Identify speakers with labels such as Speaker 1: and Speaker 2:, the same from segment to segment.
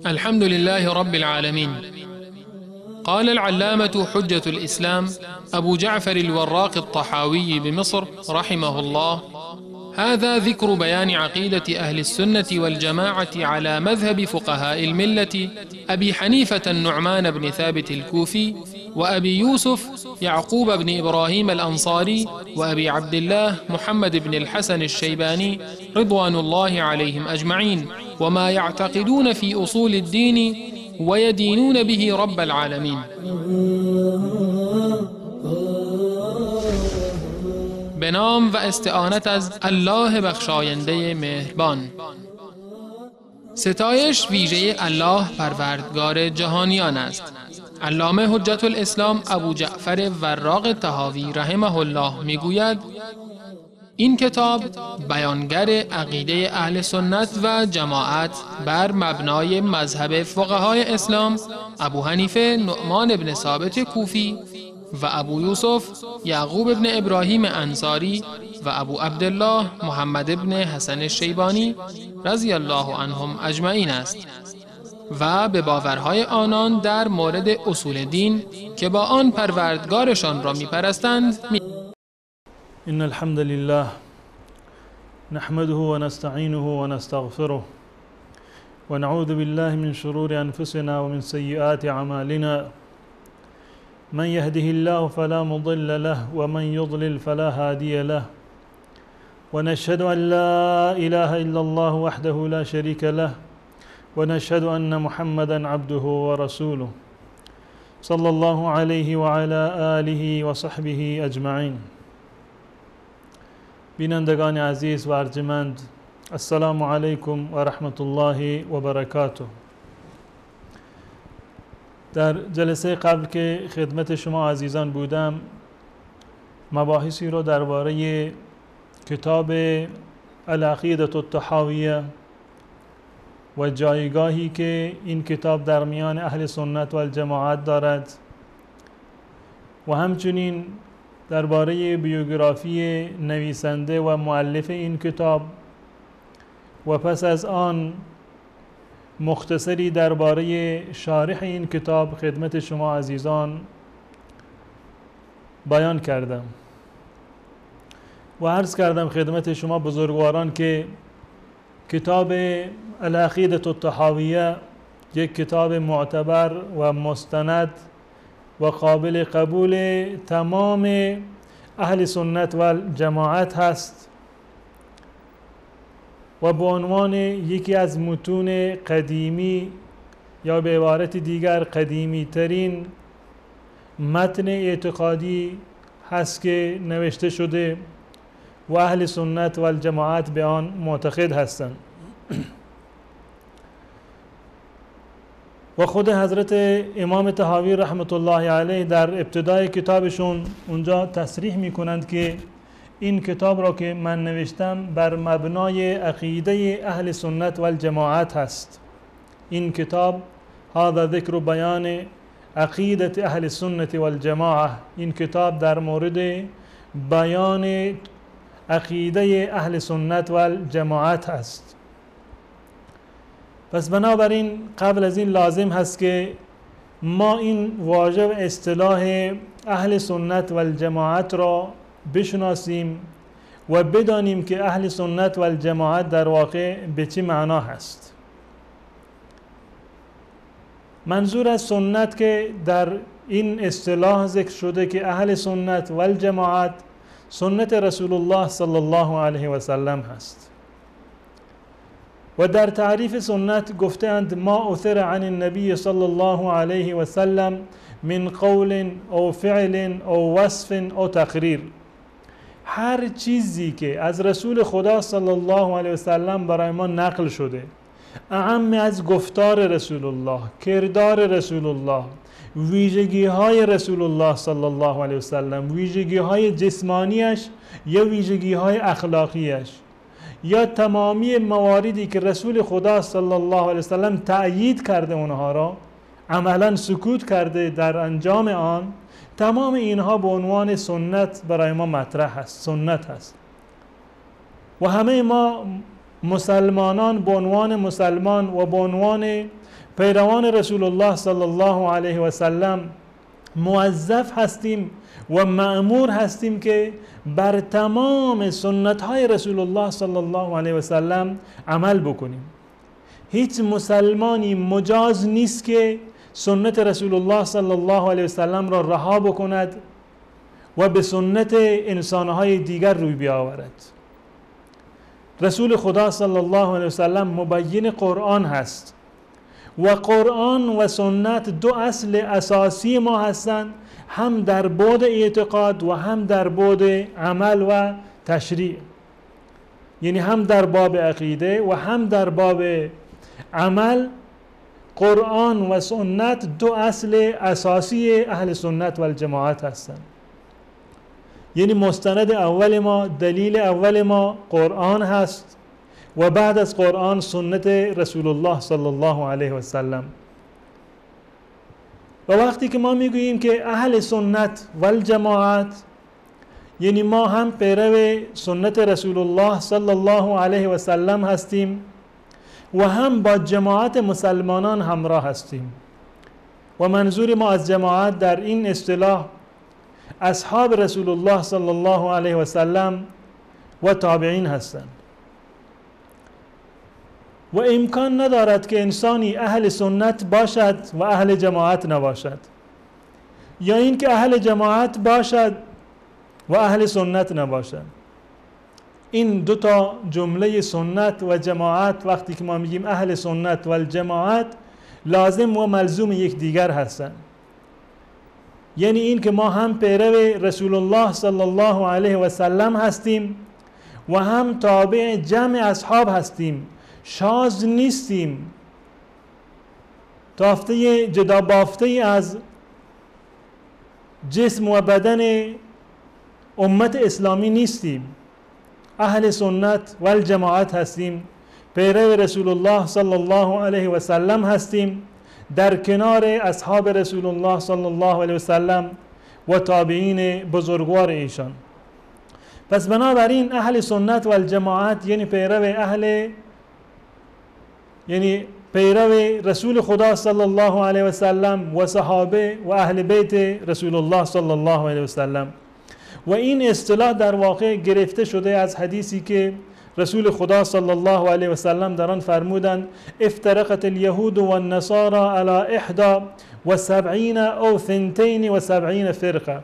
Speaker 1: الحمد لله رب العالمين. قال العلامة حجة الإسلام أبو جعفر الوراق الطحاوي بمصر رحمه الله: هذا ذكر بيان عقيدة أهل السنة والجماعة على مذهب فقهاء الملة أبي حنيفة النعمان بن ثابت الكوفي، وأبي يوسف يعقوب بن إبراهيم الأنصاري، وأبي عبد الله محمد بن الحسن الشيباني رضوان الله عليهم أجمعين، وما يعتقدون في أصول الدين ويدينون به رب العالمين. به نام و استعانت از الله بخشاینده مهربان. ستایش ویژه الله پروردگار جهانیان است. علامه حجت الاسلام ابو جعفر وراق طحاوی رحمه الله میگوید: این کتاب بیانگر عقیده اهل سنت و جماعت بر مبنای مذهب فقهای اسلام ابو حنیفه نعمان بن ثابت کوفی و ابو یوسف یعقوب بن ابراهیم انصاری و ابو عبدالله محمد بن حسن الشیبانی رضی الله عنهم اجمعین است و به باورهای آنان در مورد اصول دین که با آن پروردگارشان را میپرستند.
Speaker 2: إن الحمد لله نحمده ونستعينه ونستغفره ونعوذ بالله من شرور أنفسنا ومن سيئات أعمالنا، من يهده الله فلا مضل له ومن يضلل فلا هادي له، ونشهد أن لا إله إلا الله وحده لا شريك له، ونشهد أن محمدا عبده ورسوله صلى الله عليه وعلى آله وصحبه أجمعين. بینندگان عزیز و ارجمند، السلام علیکم و رحمت الله و برکاته. در جلسه قبل که خدمت شما عزیزان بودم، مباحثی رو درباره کتاب العقیدة الطحاویه و جایگاهی که این کتاب در میان اهل سنت و الجماعت دارد و همچنین درباره بیوگرافی نویسنده و مؤلف این کتاب و پس از آن مختصری درباره شارح این کتاب خدمت شما عزیزان بیان کردم و عرض کردم خدمت شما بزرگواران که کتاب العقیدة الطحاویه یک کتاب معتبر و مستند و قابل قبول تمام اهل سنت و جماعت هست و به عنوان یکی از متون قدیمی یا به عبارت دیگر قدیمی ترین متن اعتقادی هست که نوشته شده و اهل سنت و جماعت به آن معتقد هستند. و خود حضرت امام طحاوی رحمت الله علیه در ابتدای کتابشون اونجا تصریح میکنند که این کتاب را که من نوشتم بر مبنای عقیده اهل سنت و الجماعت هست. این کتاب هذا ذکر بیان عقیدت اهل سنت و الجماعه، این کتاب در مورد بیان عقیده اهل سنت و الجماعت هست. پس بنابراین قبل از این لازم هست که ما این واژه و اصطلاح اهل سنت و الجماعت را بشناسیم و بدانیم که اهل سنت و الجماعت در واقع به چه معنا هست. منظور از سنت که در این اصطلاح ذکر شده که اهل سنت و الجماعت سنت رسول الله صلی الله علیه و سلم هست و در تعریف سنت گفتند ما اثر عن النبی صلی الله علیه و سلم من قول او فعل او وصف او تقریر، هر چیزی که از رسول خدا صلی الله علیه و سلم برای ما نقل شده، اعم از گفتار رسول الله، کردار رسول الله، ویژگی های رسول الله صلی الله علیه و سلم، ویژگی های جسمانیش یا ویژگی های اخلاقیش، یا تمامی مواردی که رسول خدا صلی الله علیه وسلم تأیید کرده اونها را، عملا سکوت کرده در انجام آن، تمام اینها به عنوان سنت برای ما مطرح هست، سنت هست. و همه ما مسلمانان به عنوان مسلمان و به عنوان پیروان رسول الله صلی الله علیه و سلم موظف هستیم و مأمور هستیم که بر تمام سنت های رسول الله صلی الله علیه و سلم عمل بکنیم. هیچ مسلمانی مجاز نیست که سنت رسول الله صلی الله علیه و سلم را رها بکند و به سنت انسانهای دیگر روی بیاورد. رسول خدا صلی الله علیه و سلم مبین قرآن هست و قرآن و سنت دو اصل اساسی ما هستند، هم در بعد اعتقاد و هم در بعد عمل و تشریع. یعنی هم در باب عقیده و هم در باب عمل قرآن و سنت دو اصل اساسی اهل سنت و الجماعت هستند. یعنی مستند اول ما، دلیل اول ما قرآن هست و بعد از قرآن سنت رسول الله صلی الله علیه و سلم. و وقتی که ما میگوییم که اهل سنت و الجماعت، یعنی ما هم پیرو سنت رسول الله صلی الله علیه و سلم هستیم و هم با جماعت مسلمانان همراه هستیم. و منظور ما از جماعت در این اصطلاح اصحاب رسول الله صلی الله علیه و سلم و تابعین هستند. و امکان ندارد که انسانی اهل سنت باشد و اهل جماعت نباشد، یا اینکه اهل جماعت باشد و اهل سنت نباشد. این دو تا جمله سنت و جماعت وقتی که ما میگیم اهل سنت و الجماعت لازم و ملزوم یک دیگر هستند. یعنی این که ما هم پیرو رسول الله صلی الله علیه و سلم هستیم و هم تابع جمع اصحاب هستیم، شاذ نیستیم، تافته جدا بافته از جسم و بدن امت اسلامی نیستیم. اهل سنت و الجماعت هستیم، پیرو رسول الله صلی الله علیه و سلم هستیم، در کنار اصحاب رسول الله صلی الله علیه و سلم و تابعین بزرگوار ایشان. پس بنابراین اهل سنت و الجماعت یعنی پیرو رسول خدا صلی الله علیه و سلم و صحابه و اهل بیت رسول الله صلی الله علیه و سلم. و این اصطلاح در واقع گرفته شده از حدیثی که رسول خدا صلی الله علیه و سلم در آن فرمودند: افترقت الیهود و النصارى علی 71 او 72 فرقه.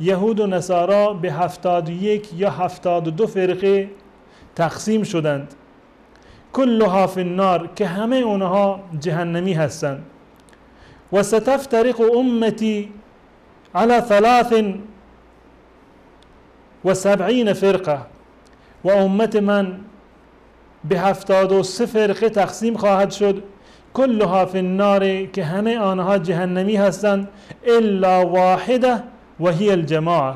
Speaker 2: یهود و نصارا به 71 یا 72 فرقه تقسیم شدند. کلها فی النار، که همه اونها جهنمی هستند. و ستفترق امتی علی 73 فرقه، و امت من به 73 فرقه تقسیم خواهد شد. کلها فی النار، که همه آنها جهنمی هستند. الا واحده و هی الجماعه،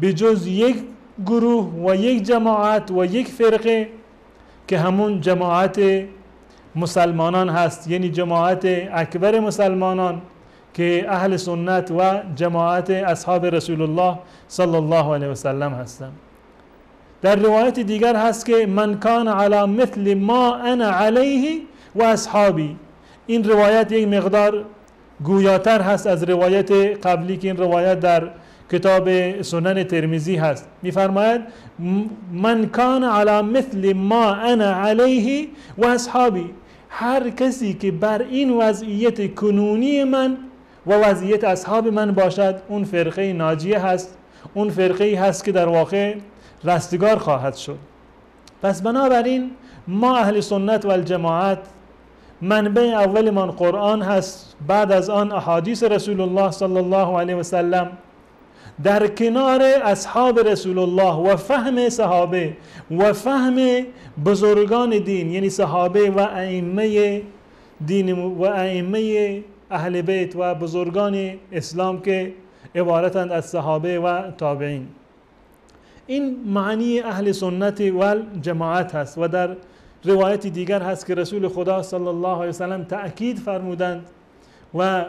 Speaker 2: بجز یک گروه و یک جماعت و یک فرقه که همون جماعت مسلمانان هست، یعنی جماعت اکبر مسلمانان که اهل سنت و جماعت اصحاب رسول الله صلی الله علیه و سلم هستند. در روایت دیگر هست که من کان علی مثل ما انا علیه و اصحابی. این روایت یک مقدار گویاتر هست از روایت قبلی که این روایت در کتاب سنن ترمذی هست. میفرماید من کان علی مثل ما انا علیه و اصحابی، هر کسی که بر این وضعیت کنونی من و وضعیت اصحاب من باشد، اون فرقه ناجیه هست، اون فرقه هست که در واقع رستگار خواهد شد. پس بنابراین ما اهل سنت و الجماعت منبع اول من قرآن هست، بعد از آن احادیث رسول الله صلی الله علیه و سلم، در کنار اصحاب رسول الله و فهم صحابه و فهم بزرگان دین، یعنی صحابه و ائمه دین و ائمه اهل بیت و بزرگان اسلام که عبارتند از صحابه و تابعین. این معنی اهل سنت و جماعت هست. و در روایت دیگر هست که رسول خدا صلی الله علیه وسلم تأکید فرمودند و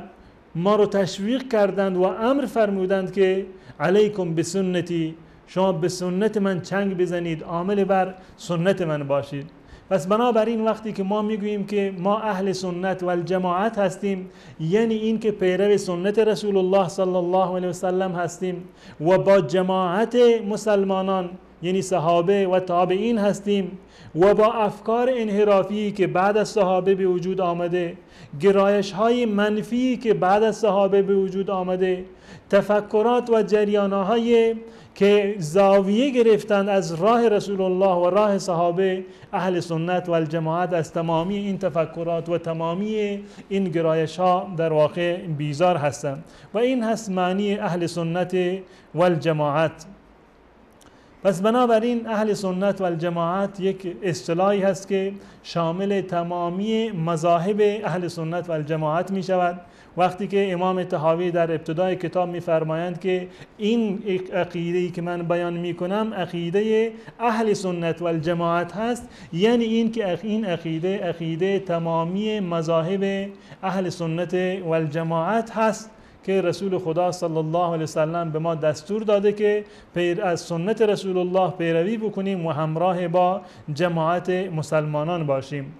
Speaker 2: ما رو تشویق کردند و امر فرمودند که علیکم بسنتی، شما به سنت من چنگ بزنید، عامل بر سنت من باشید. پس بنابراین وقتی که ما میگوییم که ما اهل سنت و الجماعت هستیم، یعنی این که پیرو سنت رسول الله صلی الله علیه و سلم هستیم و با جماعت مسلمانان یعنی صحابه و تابعین هستیم و با افکار انحرافی که بعد از صحابه به وجود آمده، گرایش های منفی که بعد از صحابه به وجود آمده، تفکرات و جریان‌های که زاویه گرفتند از راه رسول الله و راه صحابه، اهل سنت و الجماعت از تمامی این تفکرات و تمامی این گرایش ها در واقع بیزار هستند و این هست معنی اهل سنت و الجماعت. پس بنابراین اهل سنت و الجماعت یک اصطلاحی هست که شامل تمامی مذاهب اهل سنت و الجماعت می شود. وقتی که امام طحاوی در ابتدای کتاب می‌فرمایند که این عقیده‌ای که من بیان می‌کنم عقیده اهل سنت و الجماعت هست، یعنی این که این عقیده تمامی مذاهب اهل سنت و الجماعت هست که رسول خدا صلی الله علیه وسلم به ما دستور داده که از سنت رسول الله پیروی بکنیم و همراه با جماعت مسلمانان باشیم.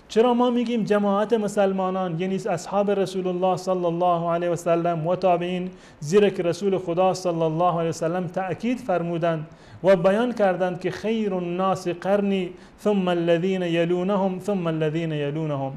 Speaker 2: چرا ما میگیم جماعت مسلمانان؟ یعنی اصحاب رسول الله صلی الله علیه و سلم و تابعین، زیرا که رسول خدا صلی الله علیه و سلم تأکید فرمودند و بیان کردند که خیر الناس قرنی ثم الذین یلونهم ثم الذین یلونهم،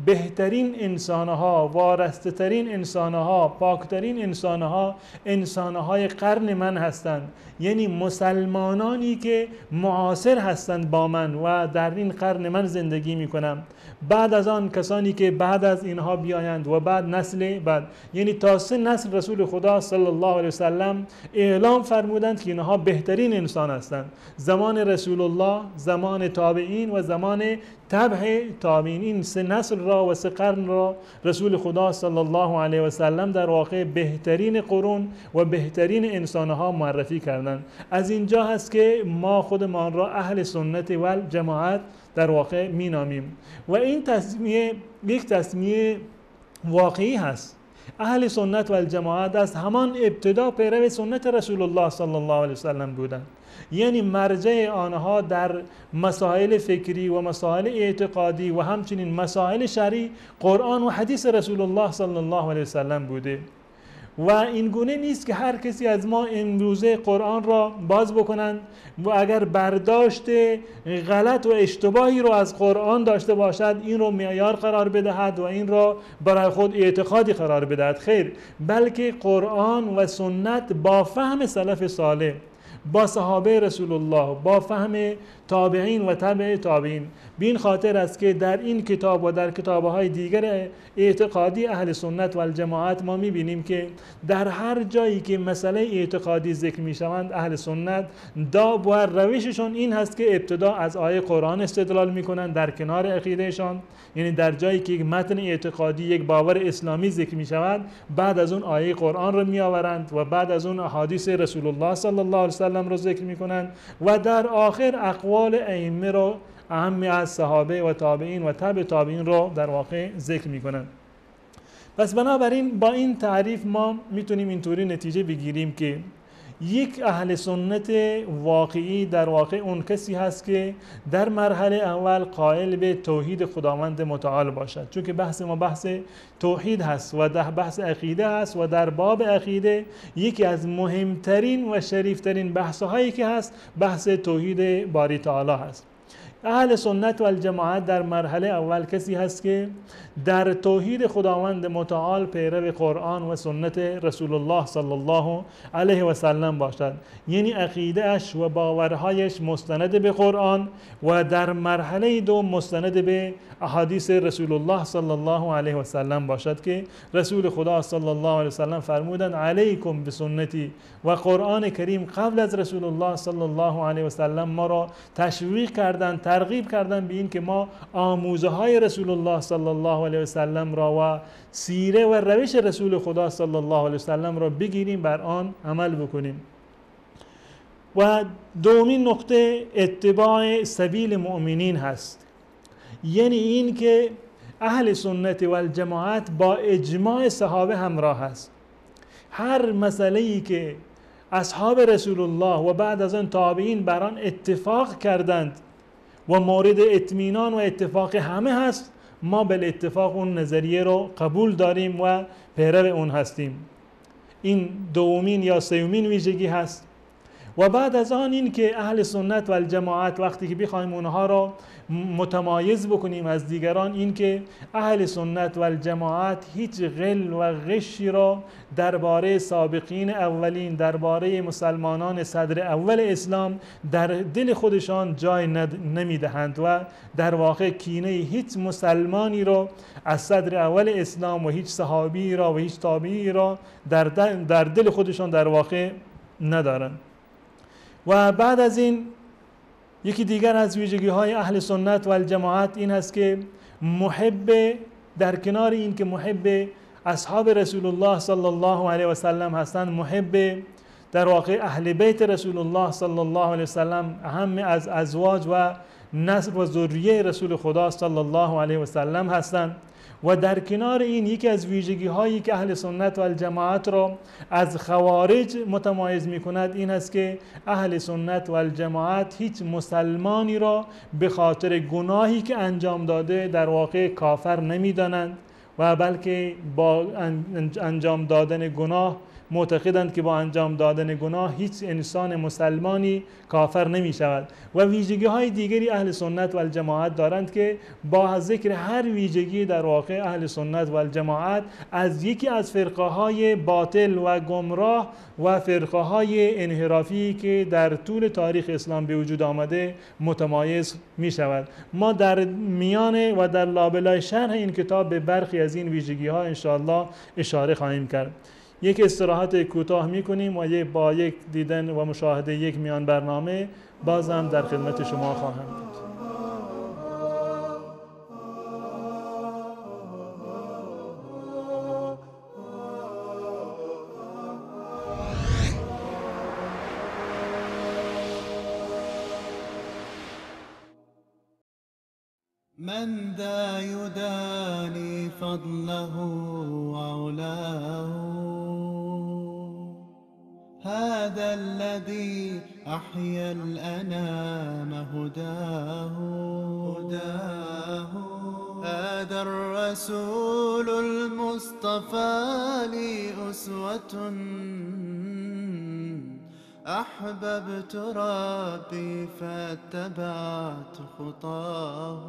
Speaker 2: بهترین انسانها، وارسته‌ترین انسانها، پاکترین انسانها انسانهای قرن من هستند، یعنی مسلمانانی که معاصر هستند با من و در این قرن من زندگی میکنم. بعد از آن کسانی که بعد از اینها بیایند و بعد نسل بعد، یعنی تا 3 نسل رسول خدا صلی الله علیه وسلم اعلام فرمودند که اینها بهترین انسان هستند. زمان رسول الله، زمان تابعین و زمان تبع تابعین، این 3 نسل را و 3 قرن را رسول خدا صلی الله علیه و سلم در واقع بهترین قرون و بهترین انسانها معرفی کردند. از اینجا هست که ما خودمان را اهل سنت و الجماعت در واقع می نامیم و این تسمیه یک تسمیه واقعی هست. اهل سنت و الجماعت از همان ابتدا پیرو سنت رسول الله صلی الله علیه وسلم بودند، یعنی مرجع آنها در مسائل فکری و مسائل اعتقادی و همچنین مسائل شرعی قرآن و حدیث رسول الله صلی الله علیه وسلم بوده و این گونه نیست که هر کسی از ما امروزه قرآن را باز بکنند و اگر برداشت غلط و اشتباهی رو از قرآن داشته باشد این رو معیار قرار بدهد و این را برای خود اعتقادی قرار بدهد. خیر، بلکه قرآن و سنت با فهم سلف صالح، با صحابه رسول الله، با فهم تابعین و تبع تابعین، بین خاطر است که در این کتاب و در کتاب‌های دیگر اعتقادی اهل سنت و الجماعت ما می‌بینیم که در هر جایی که مسئله اعتقادی ذکر می‌شوند اهل سنت داب و روششون این هست که ابتدا از آیه قرآن استدلال می‌کنند در کنار عقیدهشان، یعنی در جایی که متن اعتقادی یک باور اسلامی ذکر می‌شود بعد از اون آیه قرآن رو می‌آورند و بعد از اون احادیث رسول الله صلی الله علیه وسلم رو ذکر می‌کنند و در آخر اقوال ائمه رو اهم از صحابه و تابعین و تبع تابعین رو در واقع ذکر میکنن. پس بنابراین با این تعریف ما میتونیم اینطوری نتیجه بگیریم که یک اهل سنت واقعی در واقع اون کسی هست که در مرحله اول قائل به توحید خداوند متعال باشد، چون که بحث ما بحث توحید هست و ده بحث عقیده هست و در باب عقیده یکی از مهمترین و شریفترین بحث‌هایی که هست بحث توحید باری تعالی هست. اهل سنت و الجماعت در مرحله اول کسی هست که در توحید خداوند متعال پیرو قرآن و سنت رسول الله صلی الله علیه و سلم باشد، یعنی عقیده اش و باورهایش مستند به قرآن و در مرحله دوم مستند به احادیث رسول الله صلی الله علیه و سلم باشد که رسول خدا صلی الله علیه و سلم فرمودند علیکم بسنتی و قرآن کریم قبل از رسول الله صلی الله علیه و سلم ما را تشویق کردند، ترغیب کردند به این که ما آموزه های رسول الله صلی الله علیه و سلم را و سیره و روش رسول خدا صلی الله علیه و سلم را بگیریم، بر آن عمل بکنیم. و دومین نقطه اتباع سبیل مؤمنین هست، یعنی این که اهل سنت و الجماعت با اجماع صحابه همراه است. هر مسئله‌ای که اصحاب رسول الله و بعد از آن تابعین بر آن اتفاق کردند و مورد اطمینان و اتفاق همه هست، ما به اتفاق اون نظریه رو قبول داریم و پیرو اون هستیم. این دومین یا سومین ویژگی هست. و بعد از آن این که اهل سنت و الجماعت وقتی که بخوایم اونها را متمایز بکنیم از دیگران، این که اهل سنت و الجماعت هیچ غل و غشی را درباره سابقین اولین، درباره مسلمانان صدر اول اسلام در دل خودشان جای نمیدهند و در واقع کینه هیچ مسلمانی را از صدر اول اسلام و هیچ صحابی را و هیچ تابعی را در دل خودشان در واقع ندارند. و بعد از این یکی دیگر از ویژگی های اهل سنت و الجماعت این است که محب، در کنار این که محب اصحاب رسول الله صلی الله علیه و سلم هستند، محب در واقع اهل بیت رسول الله صلی الله علیه و سلم، اهم از ازواج و نسل و ذریه رسول خدا صلی الله علیه و سلم هستند. و در کنار این یکی از ویژگی هایی که اهل سنت و الجماعت را از خوارج متمایز می کند این است که اهل سنت و الجماعت هیچ مسلمانی را به خاطر گناهی که انجام داده در واقع کافر نمی دانند و بلکه با انجام دادن گناه معتقدند که با انجام دادن گناه هیچ انسان مسلمانی کافر نمی شود. و ویژگی های دیگری اهل سنت و الجماعت دارند که با ذکر هر ویژگی در واقع اهل سنت و الجماعت از یکی از فرقه های باطل و گمراه و فرقه های انحرافی که در طول تاریخ اسلام به وجود آمده متمایز می شود. ما در میان و در لابلای شرح این کتاب به برخی از این ویژگی ها انشاءالله اشاره خواهیم کرد. یک استراحت کوتاه میکنیم و با یک دیدن و مشاهده یک میان برنامه بازم در خدمت شما خواهم بود.
Speaker 3: من ذا يداني فضله وعلاه، هذا الذي أحيا الأنام هداه. هذا الرسول المصطفى لي أسوة، أحببت ربي فاتبعت خطاه.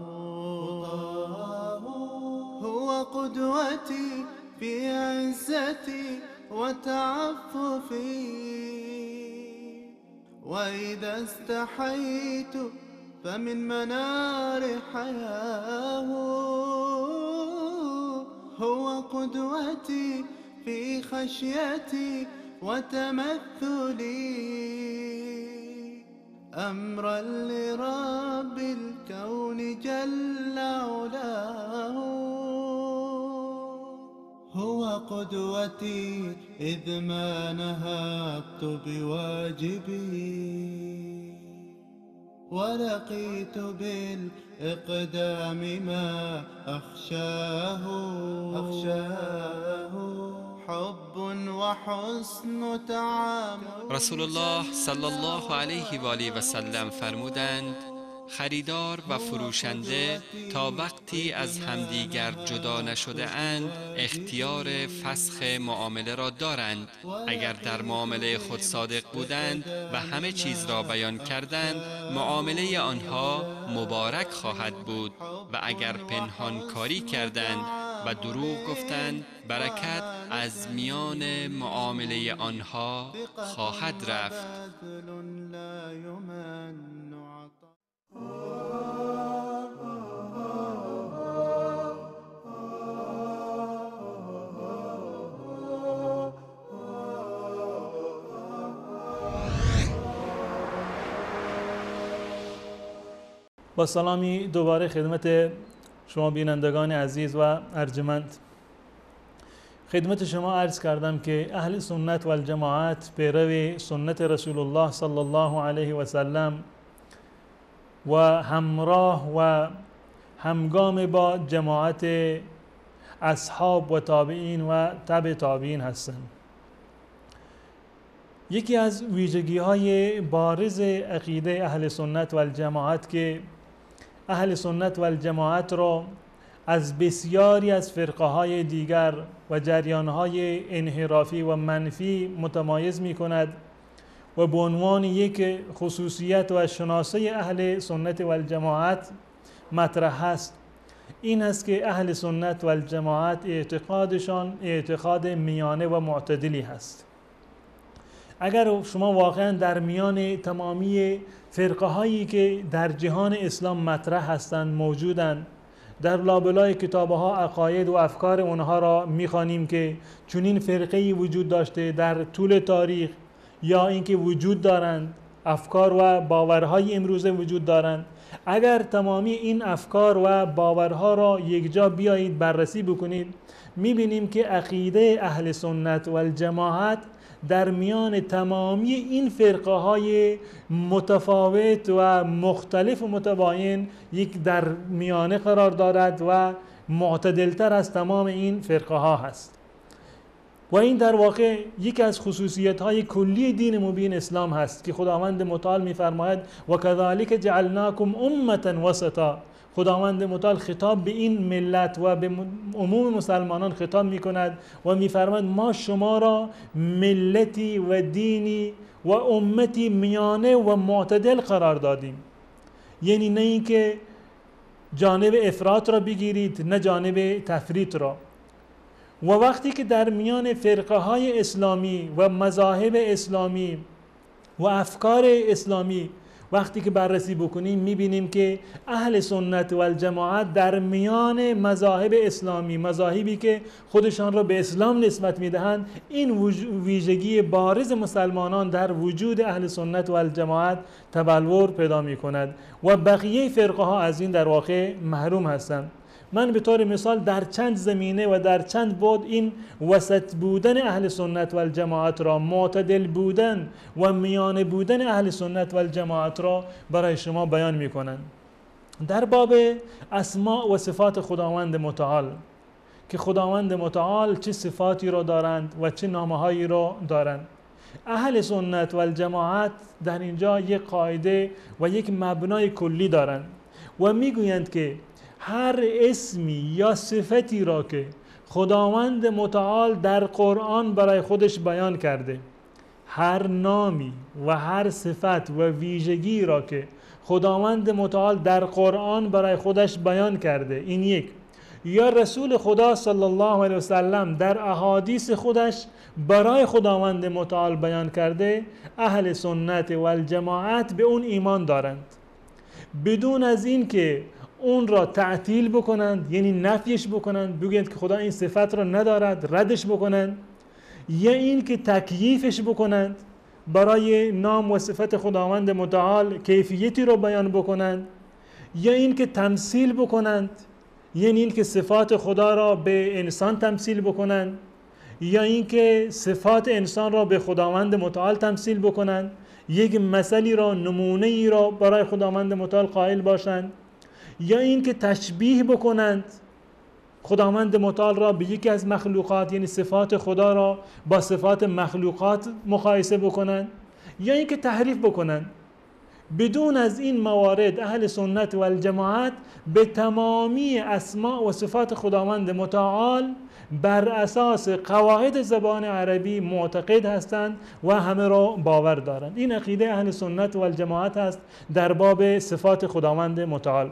Speaker 3: هو قدوتي في عزتي وتعففي، وإذا استحيت فمن منار حياه. هو قدوتي في خشيتي وتمثلي، أمرا لرب الكون جل علاه. هو قدوتي إذ ما نهضت بواجبي، ولقيت بالإقدام ما أخشاه. حب وحسن تعامل.
Speaker 4: رسول الله صلی الله علیه و آله و سلم فرمودند خریدار و فروشنده تا وقتی از همدیگر جدا نشده اند اختیار فسخ معامله را دارند. اگر در معامله خود صادق بودند و همه چیز را بیان کردند معامله آنها مبارک خواهد بود، و اگر پنهان کاری کردند و دروغ گفتند برکت از میان معامله آنها خواهد رفت.
Speaker 2: با سلامی دوباره خدمت شما بینندگان عزیز و ارجمند. خدمت شما عرض کردم که اهل سنت و الجماعت پیرو سنت رسول الله صلی الله علیه و سلم و همراه و همگام با جماعت اصحاب و تابعین و تبع تابعین هستند. یکی از ویژگی های بارز عقیده اهل سنت و الجماعت که اهل سنت و الجماعت را از بسیاری از فرقه های دیگر و جریان های انحرافی و منفی متمایز می کند و به عنوان یک خصوصیت و شناسه اهل سنت و الجماعت مطرح است، این است که اهل سنت و الجماعت اعتقادشان اعتقاد میانه و معتدلی هست. اگر شما واقعا در میان تمامی فرقه هایی که در جهان اسلام مطرح هستند موجودند، در لابلای کتابه ها عقاید و افکار اونها را میخوانیم که چنین فرقه‌ای وجود داشته در طول تاریخ، یا اینکه وجود دارند، افکار و باورهای امروزه وجود دارند. اگر تمامی این افکار و باورها را یک جا بیایید بررسی بکنید، میبینیم که عقیده اهل سنت و الجماعت در میان تمامی این فرقه های متفاوت و مختلف و متباین یک در میانه قرار دارد و معتدلتر از تمام این فرقه ها هست. و این در واقع یک از خصوصیت های کلی دین مبین اسلام هست که خداوند متعال می‌فرماید و کذالک جعلناکم امة وسطا. خداوند متعال خطاب به این ملت و به عموم مسلمانان خطاب می‌کند و می‌فرماید ما شما را ملتی و دینی و امتی میانه و معتدل قرار دادیم. یعنی نه اینکه جانب افراط را بگیرید نه جانب تفریط را. و وقتی که در میان فرقه های اسلامی و مذاهب اسلامی و افکار اسلامی وقتی که بررسی بکنیم، میبینیم که اهل سنت و الجماعت در میان مذاهب اسلامی، مذاهبی که خودشان را به اسلام نسبت میدهند، این ویژگی بارز مسلمانان در وجود اهل سنت و الجماعت تبلور پیدا میکند و بقیه فرقه ها از این در واقع محروم هستند. من به طور مثال در چند زمینه و در چند بعد این وسط بودن اهل سنت و الجماعت را، معتدل بودن و میانه بودن اهل سنت و الجماعت را برای شما بیان می کنند. در باب اسماء و صفات خداوند متعال، که خداوند متعال چه صفاتی را دارند و چه نامه‌هایی را دارند، اهل سنت و الجماعت در اینجا یک قاعده و یک مبنای کلی دارند و میگویند که هر اسمی یا صفتی را که خداوند متعال در قرآن برای خودش بیان کرده، هر نامی و هر صفت و ویژگی را که خداوند متعال در قرآن برای خودش بیان کرده، این یک، یا رسول خدا صلی الله علیه وسلم در احادیث خودش برای خداوند متعال بیان کرده، اهل سنت و الجماعت به اون ایمان دارند بدون از این که اون را تعطیل بکنند، یعنی نفیش بکنند، بگویند که خدا این صفت را ندارد، ردش بکنند، یا این که تکییفش بکنند، برای نام و صفت خداوند متعال کیفیتی را بیان بکنند، یا این که تمثیل بکنند، یعنی این که صفات خدا را به انسان تمثیل بکنند، یا این که صفات انسان را به خداوند متعال تمثیل بکنند، یک مثلی را، نمونه ای را برای خداوند متعال قائل باشند، یا این که تشبیه بکنند، خداوند متعال را به یکی از مخلوقات، یعنی صفات خدا را با صفات مخلوقات مقایسه بکنند، یا این که تحریف بکنند. بدون از این موارد اهل سنت و الجماعت به تمامی اسماء و صفات خداوند متعال بر اساس قواعد زبان عربی معتقد هستند و همه را باور دارند. این عقیده اهل سنت و الجماعت است در باب صفات خداوند متعال.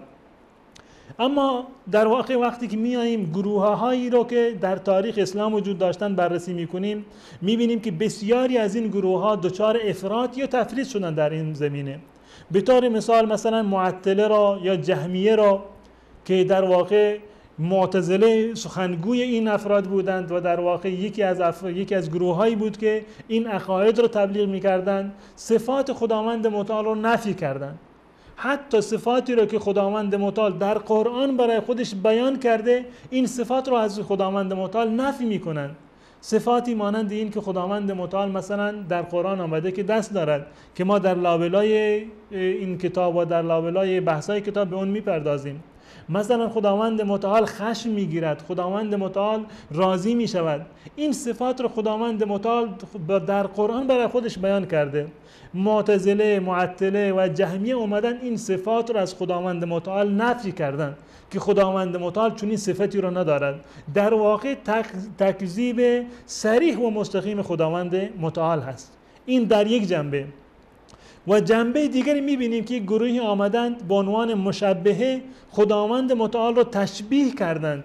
Speaker 2: اما در واقع وقتی که میاییم گروه هایی رو که در تاریخ اسلام وجود داشتن بررسی میکنیم، میبینیم که بسیاری از این گروه ها دچار افراط یا تفریط شدن در این زمینه. به طور مثال مثلا معطله را یا جهمیه را که در واقع معتزله سخنگوی این افراد بودند و در واقع یکی از گروه هایی بود که این عقاید رو تبلیغ میکردند، صفات خداوند متعال رو نفی کردند. حتی صفاتی رو که خداوند متعال در قرآن برای خودش بیان کرده، این صفات رو از خداوند متعال نفی میکنند. صفاتی مانند این که خداوند متعال مثلا در قرآن آمده که دست دارد، که ما در لابلای این کتاب و در لابلای بحثای کتاب به اون میپردازیم. مثلا خداوند متعال خشم میگیرد، خداوند متعال راضی میشود. این صفات رو خداوند متعال در قرآن برای خودش بیان کرده. معتزله، معطله و جهمیه اومدن این صفات رو از خداوند متعال نفی کردن که خداوند متعال چون این صفتی رو ندارد. در واقع تکذیب صریح و مستقیم خداوند متعال هست. این در یک جنبه. و جنبه دیگری میبینیم که گروهی آمدند به عنوان مشبهه خداوند متعال را تشبیه کردند.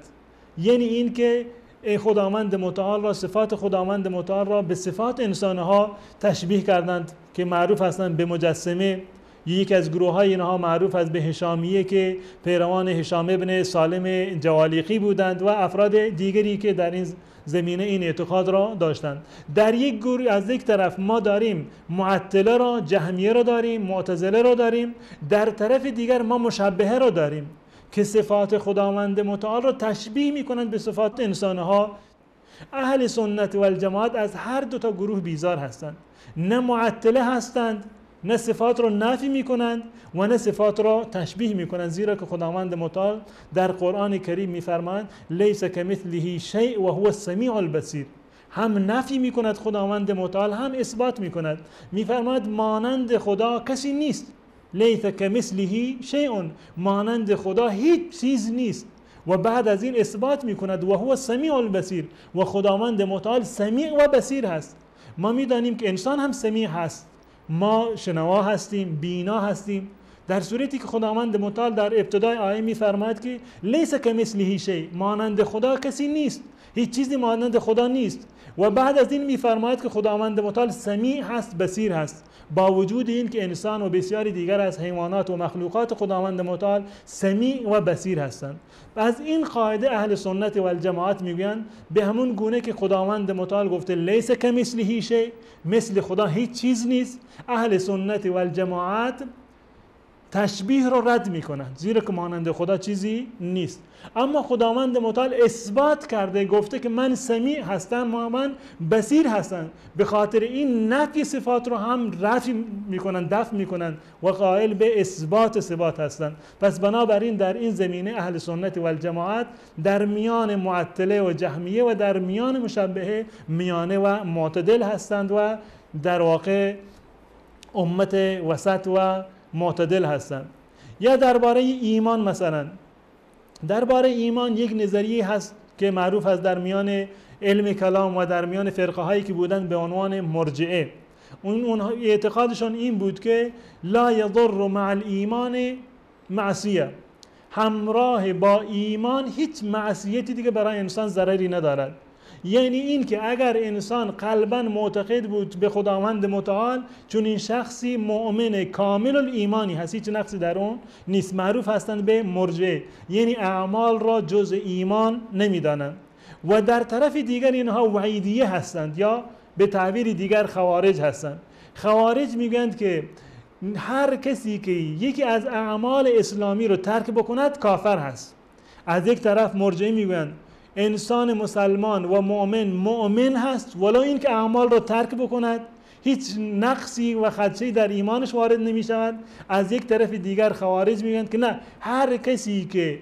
Speaker 2: یعنی این که خداوند متعال را، صفات خداوند متعال را به صفات انسانها تشبیه کردند که معروف هستند به مجسمه. یک از گروه های اینها معروف است به هشامیه که پیروان هشام ابن سالم جوالیقی بودند و افراد دیگری که در این زمینه این اعتقاد را داشتند. در یک گروه از یک طرف ما داریم معطله را، جهمیه را داریم، معتزله را داریم. در طرف دیگر ما مشبهه را داریم که صفات خداوند متعال را تشبیه می‌کنند به صفات انسانها. اهل سنت و الجماعت از هر دو تا گروه بیزار هستند. نه معطله هستند، نه صفات را نفی می‌کنند و نه صفات را تشبیه می‌کنند، زیرا که خداوند متعال در قرآن کریم می‌فرماید لیس کمثله شیء و هو السمیع البصیر. هم نفی می‌کند خداوند متعال، هم اثبات می‌کند. می‌فرماید مانند خدا کسی نیست. لیس کمثله شیء، مانند خدا هیچ چیز نیست. و بعد از این اثبات می‌کند و هو السمیع البصیر، و خداوند متعال سمیع و بصیر هست. ما می‌دانیم که انسان هم سمیع هست، ما شنوا هستیم، بینا هستیم، در صورتی که خداوند متعال در ابتدای آیه می‌فرماید که لیس کمثله شیء، مانند خدا کسی نیست، هیچ چیزی مانند خدا نیست. و بعد از این می‌فرماید که خداوند متعال سمیع هست، بصیر هست، با وجود این که انسان و بسیاری دیگر از حیوانات و مخلوقات خداوند متعال سمیع و بصیر هستند. از این قاعده اهل سنت و الجماعت میگویند به همون گونه که خداوند متعال گفته لیس کمثله شیء، مثل خدا هیچ چیز نیست، اهل سنت و الجماعت تشبیه رو رد میکنند، زیرا که مانند خدا چیزی نیست. اما خداوند متعال اثبات کرده، گفته که من سمیع هستم و من بصیر هستم. به خاطر این نفی صفات رو هم رفع میکنند، دفع میکنند و قائل به اثبات صفات هستند. پس بنابراین در این زمینه اهل سنت و الجماعت در میان معطله و جهمیه و در میان مشبهه میانه و معتدل هستند و در واقع امت وسط و معتدل هستند. یا درباره ایمان، مثلا درباره ایمان یک نظریه هست که معروف است در میان علم کلام و در میان فرقه هایی که بودند به عنوان مرجعه. اون اعتقادشون این بود که لا یضر مع الایمان معصیه، همراه با ایمان هیچ معصیتی دیگه برای انسان ضرری ندارد. یعنی این که اگر انسان قلباً معتقد بود به خداوند متعال، چون این شخصی مؤمن کامل الایمانی هست، هیچ نقصی در اون نیست. معروف هستند به مرجعه، یعنی اعمال را جز ایمان نمیدانند. و در طرف دیگر اینها وعیدیه هستند، یا به تعبیر دیگر خوارج هستند. خوارج میگویند که هر کسی که یکی از اعمال اسلامی رو ترک بکند کافر هست. از یک طرف مرجعه میگویند انسان مسلمان و مؤمن هست ولی این که اعمال را ترک بکند هیچ نقصی و خدشه‌ای در ایمانش وارد نمی شود. از یک طرف دیگر خوارج میگن که نه، هر کسی که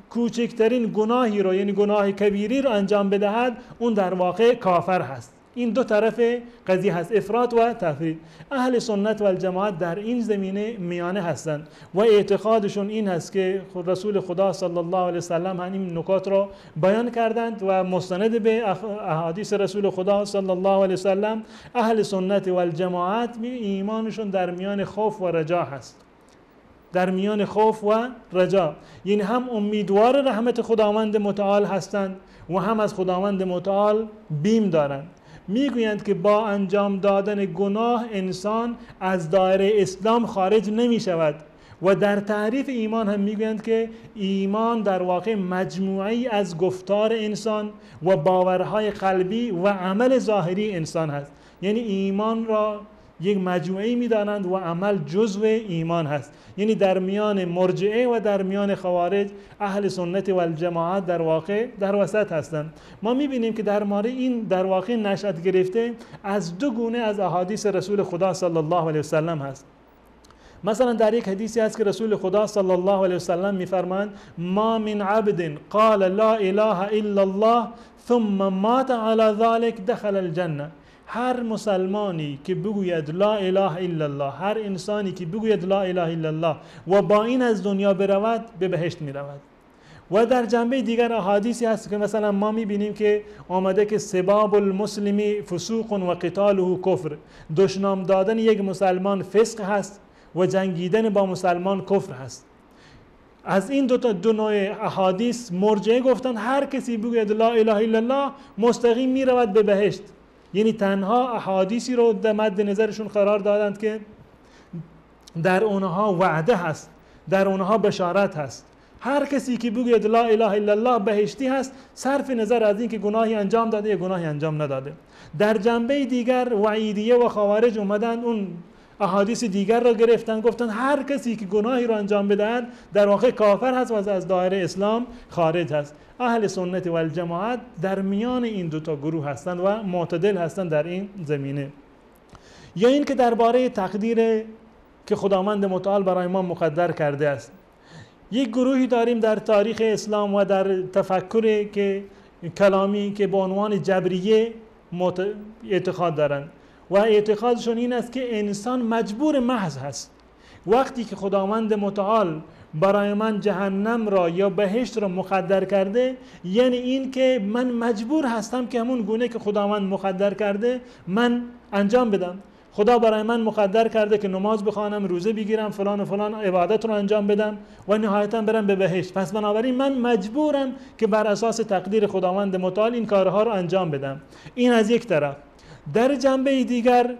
Speaker 2: کوچکترین گناهی رو، یعنی گناه کبیری رو انجام بدهد، اون در واقع کافر هست. این دو طرف قضیه هست، افراط و تفرید. اهل سنت و الجماعت در این زمینه میانه هستند و اعتقادشون این هست که رسول خدا صلی الله علیه وسلم همین نکات را بیان کردند و مستند به احادیث رسول خدا صلی الله علیه وسلم اهل سنت و الجماعت ایمانشون در میان خوف و رجا هست. در میان خوف و رجا، یعنی هم امیدوار رحمت خداوند متعال هستند و هم از خداوند متعال بیم دارند. میگویند که با انجام دادن گناه انسان از دایره اسلام خارج نمی شود و در تعریف ایمان هم میگویند که ایمان در واقع مجموعی از گفتار انسان و باورهای قلبی و عمل ظاهری انسان هست. یعنی ایمان را یک مجموعی میدانند و عمل جزو ایمان هست. یعنی در میان مرجعه و در میان خوارج اهل سنت و الجماعت در واقع در وسط هستند. ما میبینیم که در مورد این در واقع نشأت گرفته از دو گونه از احادیث رسول خدا صلی الله علیه وسلم هست. مثلا در یک حدیثی هست که رسول خدا صلی الله علیه وسلم میفرمایند ما من عبد قال لا اله الا الله ثم مات على ذلك دخل الجنه. هر مسلمانی که بگوید لا اله الا الله، هر انسانی که بگوید لا اله الا الله و با این از دنیا برود به بهشت میرود. و در جنبه دیگر احادیثی هست که مثلا ما میبینیم که آمده که سباب المسلمی فسوق و قتاله کفر، دشنام دادن یک مسلمان فسق هست و جنگیدن با مسلمان کفر هست. از این دو نوع احادیث مرجعه گفتن هر کسی بگوید لا اله الا الله مستقیم میرود به بهشت. یعنی تنها احادیثی رو در مد نظرشون قرار دادند که در اونها وعده هست، در اونها بشارت هست. هر کسی که بگوید لا اله الا الله بهشتی هست، صرف نظر از این که گناهی انجام داده یا گناهی انجام نداده. در جنبه دیگر وعیدیه و خوارج اومدن اون احادیث دیگر را گرفتن، گفتن هر کسی که گناهی را انجام بدهد در واقع کافر هست و از دایره اسلام خارج هست. اهل سنت و الجماعت در میان این دوتا گروه هستند و معتدل هستند در این زمینه. یا این که درباره تقدیر که خداوند متعال برای ما مقدر کرده است، یک گروهی داریم در تاریخ اسلام و در تفکر که کلامی که به عنوان جبریه اعتقاد دارند و اعتقادشون این است که انسان مجبور محض هست. وقتی که خداوند متعال برای من جهنم را یا بهشت را مقدر کرده، یعنی این که من مجبور هستم که همون گونه که خداوند مقدر کرده من انجام بدم. خدا برای من مقدر کرده که نماز بخوانم، روزه بگیرم، فلان و فلان عبادت رو انجام بدم و نهایتا برم به بهشت. پس بنابراین من مجبورم که بر اساس تقدیر خداوند متعال این کارها رو انجام بدم. این از یک طرف. در جنبه دیگر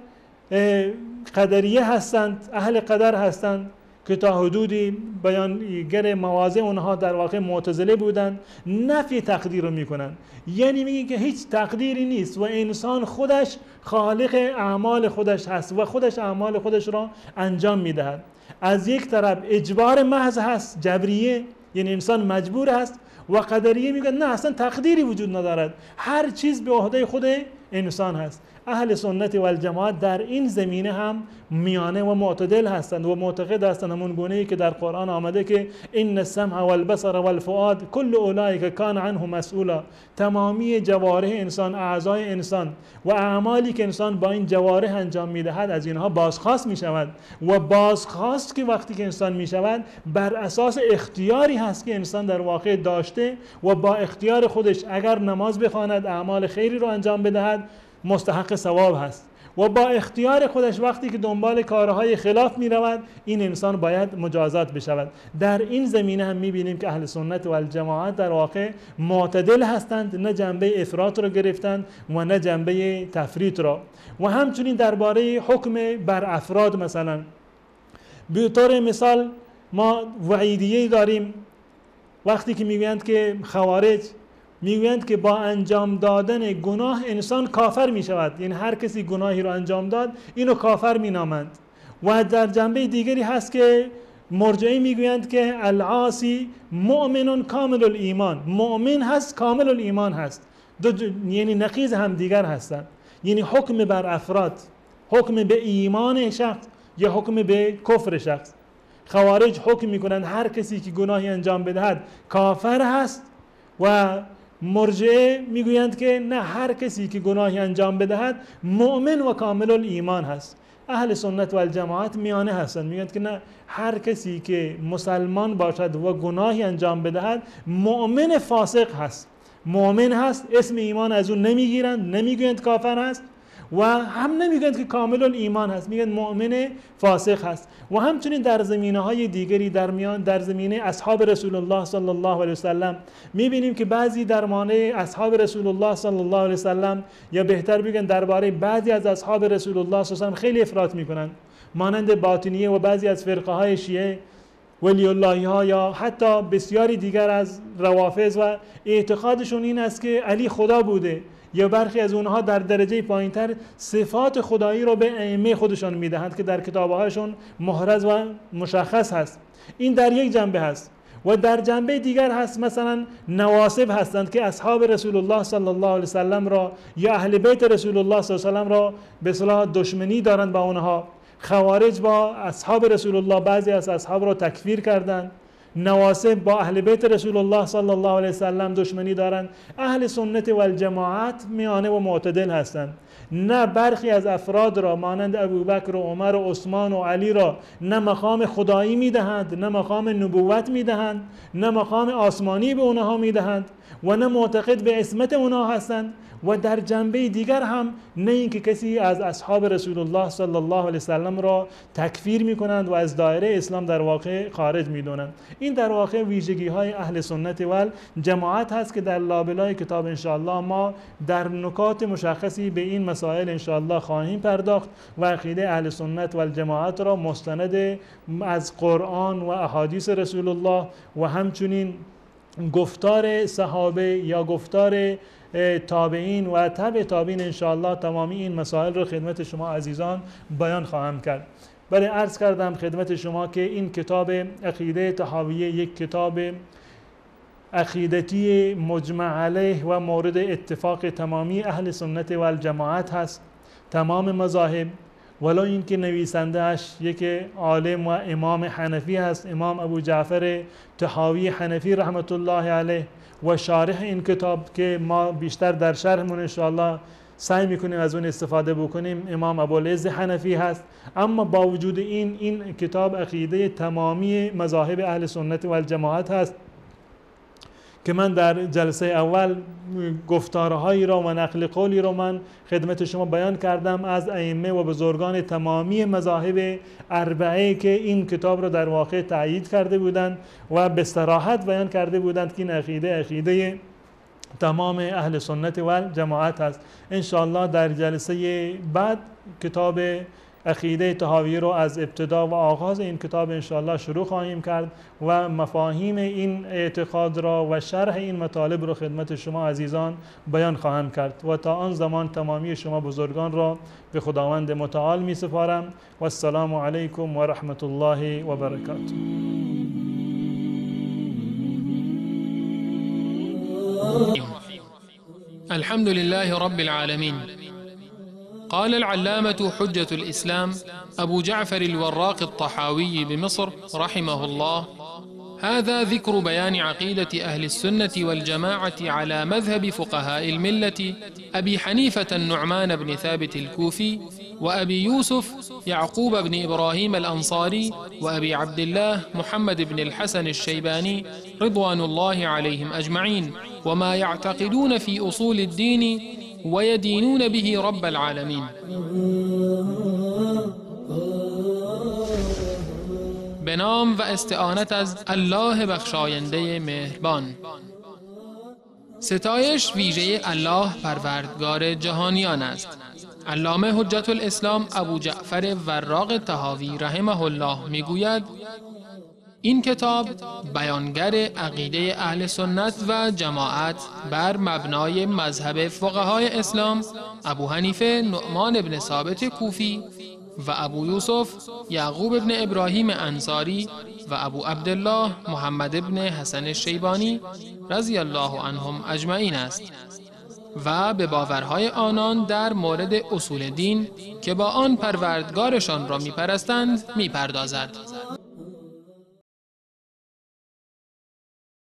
Speaker 2: قدریه هستند، اهل قدر هستند که تا حدودی بیانگر مواضع اونها در واقع معتزله بودند، نفی تقدیر رو میکنن. یعنی میگن که هیچ تقدیری نیست و انسان خودش خالق اعمال خودش هست و خودش اعمال خودش را انجام میدهد. از یک طرف اجبار محض هست، جبریه، یعنی انسان مجبور هست، و قدریه میگن نه اصلا تقدیری وجود ندارد، هر چیز به عهده خود انسان هست. اهل سنت و الجماعت در این زمینه هم میانه و معتدل هستند و معتقد هستند همون گونه‌ای که در قرآن آمده که ان السمع والبصر والفؤاد كل اولئک کان عنه مسئولا. تمامی جوارح انسان، اعضای انسان و اعمالی که انسان با این جوارح انجام میدهد از اینها بازخواست میشود و بازخواست که وقتی که انسان میشود بر اساس اختیاری هست که انسان در واقع داشته و با اختیار خودش اگر نماز بخواند، اعمال خیری رو انجام بدهد مستحق ثواب هست و با اختیار خودش وقتی که دنبال کارهای خلاف می رود این انسان باید مجازات بشود. در این زمینه هم می بینیم که اهل سنت و الجماعت در واقع معتدل هستند، نه جنبه افراط را گرفتند و نه جنبه تفریط را. و همچنین درباره حکم بر افراد، مثلا به طور مثال ما وعیدیه داریم وقتی که میگویند که خوارج میگویند که با انجام دادن گناه انسان کافر می شود، یعنی هر کسی گناهی رو انجام داد اینو کافر می نامند. و در جنبه دیگری هست که مرجعی میگویند که العاصی مؤمن کامل الایمان، مؤمن هست کامل الایمان هست، یعنی نقیض هم دیگر هستند. یعنی حکم بر افراد، حکم به ایمان شخص یا حکم به کفر شخص. خوارج حکم میکنند هر کسی که گناهی انجام بدهد کافر هست و مرجعه میگویند که نه، هر کسی که گناهی انجام بدهد مؤمن و کامل الایمان هست. اهل سنت و الجماعت میانه هستند، میگویند که نه، هر کسی که مسلمان باشد و گناهی انجام بدهد مؤمن فاسق هست، مؤمن هست، اسم ایمان از اون نمیگیرند، نمیگویند کافر هست و هم نمیگویند که کامل الایمان هست، میگن مؤمن فاسق هست. و همچنین در زمینه‌های دیگری در زمینه اصحاب رسول الله صلی الله علیه وسلم میبینیم که بعضی در معنی اصحاب رسول الله صلی الله علیه وسلم، یا بهتر بگن درباره بعضی از اصحاب رسول الله صلی الله علیه وسلم خیلی افراط میکنن، مانند باطنیه و بعضی از فرقه های شیعه ولی اللهی ها یا حتی بسیاری دیگر از روافض، و اعتقادشون این است که علی خدا بوده، یا برخی از اونها در درجه پایینتر صفات خدایی رو به ائمه خودشان میدهند که در کتابهاشون محرز و مشخص هست. این در یک جنبه هست. و در جنبه دیگر هست مثلا نواصب هستند که اصحاب رسول الله صلی الله علیه وسلم را یا اهل بیت رسول الله صلی الله علیه وسلم را به اصطلاح دشمنی دارند با اونها، خوارج با اصحاب رسول الله بعضی از اصحاب را تکفیر کردند، نواصب با اهل بیت رسول الله صلی الله علیه وسلم دشمنی دارند. اهل سنت و الجماعت میانه و معتدل هستند. نه برخی از افراد را مانند ابوبکر و عمر و عثمان و علی را نه مقام خدایی میدهند، نه مقام نبوت میدهند، نه مقام آسمانی به اونها میدهند و نه معتقد به عصمت اونها هستند. و در جنبه دیگر هم نه اینکه کسی از اصحاب رسول الله صلی الله علیه وسلم را تکفیر میکنند و از دایره اسلام در واقع خارج میدونند. این در واقع ویژگی های اهل سنت و جماعت هست که در لابلای کتاب انشاءالله ما در نکات مشخصی به این مسائل انشاءالله خواهیم پرداخت و عقیده اهل سنت و جماعت را مستند از قرآن و احادیث رسول الله و همچنین گفتار صحابه یا گفتار تابعین و تبع تابعین انشاءالله تمامی این مسائل رو خدمت شما عزیزان بیان خواهم کرد. بله، عرض کردم خدمت شما که این کتاب عقیده طحاویه یک کتاب عقیدتی مجمع علیه و مورد اتفاق تمامی اهل سنت و الجماعت هست، تمام مذاهب، ولو اینکه نویسندهش یک عالم و امام حنفی هست، امام ابو جعفر طحاوی حنفی رحمت الله علیه، و شارح این کتاب که ما بیشتر در شرحمون انشاءالله سعی میکنیم از اون استفاده بکنیم امام ابوالعز حنفی هست. اما با وجود این کتاب عقیده تمامی مذاهب اهل سنت و الجماعت هست که من در جلسه اول گفتارهایی را و نقل قولی را من خدمت شما بیان کردم از ائمه و بزرگان تمامی مذاهب اربعه که این کتاب را در واقع تأیید کرده بودند و به صراحت بیان کرده بودند که این عقیده تمام اهل سنت و جماعت است. انشاءالله در جلسه بعد کتاب عقیده طحاویه رو از ابتدا و آغاز این کتاب انشاءالله شروع خواهیم کرد و مفاهیم این اعتقاد را و شرح این مطالب رو خدمت شما عزیزان بیان خواهم کرد و تا آن زمان تمامی شما بزرگان را به خداوند متعال می سپارم و السلام علیکم و رحمت الله و برکاته.
Speaker 1: الحمد لله رب العالمين. قال العلامة حجة الإسلام أبو جعفر الوراق الطحاوي بمصر رحمه الله: هذا ذكر بيان عقيدة أهل السنة والجماعة على مذهب فقهاء الملة أبي حنيفة النعمان بن ثابت الكوفي وأبي يوسف يعقوب بن إبراهيم الأنصاري وأبي عبد الله محمد بن الحسن الشيباني رضوان الله عليهم أجمعين، وما يعتقدون في أصول الدين ويدينون به رب العالمين. به نام و استعانت از الله بخشاینده مهربان. ستایش ویژه الله پروردگار جهانیان است. علامه حجت الاسلام ابو جعفر وراق طحاوی رحمه الله میگوید: این کتاب بیانگر عقیده اهل سنت و جماعت بر مبنای مذهب فقهای اسلام ابو حنیفه نعمان بن ثابت کوفی و ابو یوسف یعقوب بن ابراهیم انصاری و ابو عبدالله محمد بن حسن الشیبانی رضی الله عنهم اجمعین است و به باورهای آنان در مورد اصول دین که با آن پروردگارشان را میپرستند میپردازد.